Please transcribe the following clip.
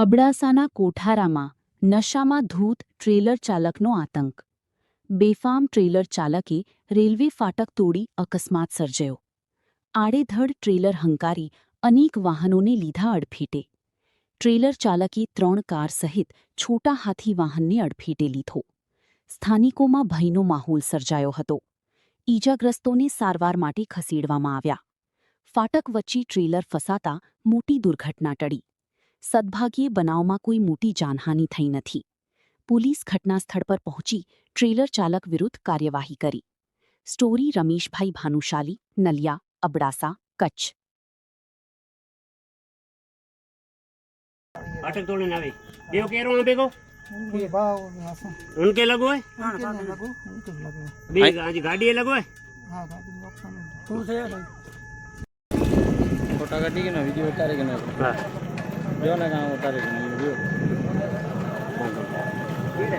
અબડાસાના કોઠારામાં નશામાં ધૂત ટ્રેલર ચાલકનો આતંક. બેફામ ટ્રેલર ચાલકે રેલવે ફાટક તોડી અકસ્માત સર્જ્યો. આડેધડ ટ્રેલર હંકારી અનેક વાહનોને લીધા અડફેટે. ટ્રેલર ચાલકે 3 કાર સહિત છોટા હાથી વાહનને અડફેટે લીધો. સ્થાનિકોમાં ભયનો માહોલ સર્જાયો હતો. ઈજાગ્રસ્તોને સારવાર માટે ખસેડવામાં આવ્યા. ફાટક વચ્ચે ટ્રેલર ફસાતા મોટી દુર્ઘટના ટળી. સદભાગ્યે બનાવમાં કોઈ મોટી જાનહાનિ થઈ નથી. પોલીસ ઘટનાસ્થળ પર પહોંચી ટ્રેલર ચાલક વિરુદ્ધ કાર્યવાહી કરી. સ્ટોરી રમેશભાઈ ભાનુશાલી, નલિયા, અબડાસા, કચ્છ. फाटक तोड़ने आवे ये कह रहा हूं पे को ये भाव उनके लगो है उनके लगो बे आज गाड़ी लगो है हाँ गाड़ी नुकसान तू से यार फोटो काटी के ना वीडियो उतारे के ना हां जो ना कहां उतारे के ना वीडियो ये है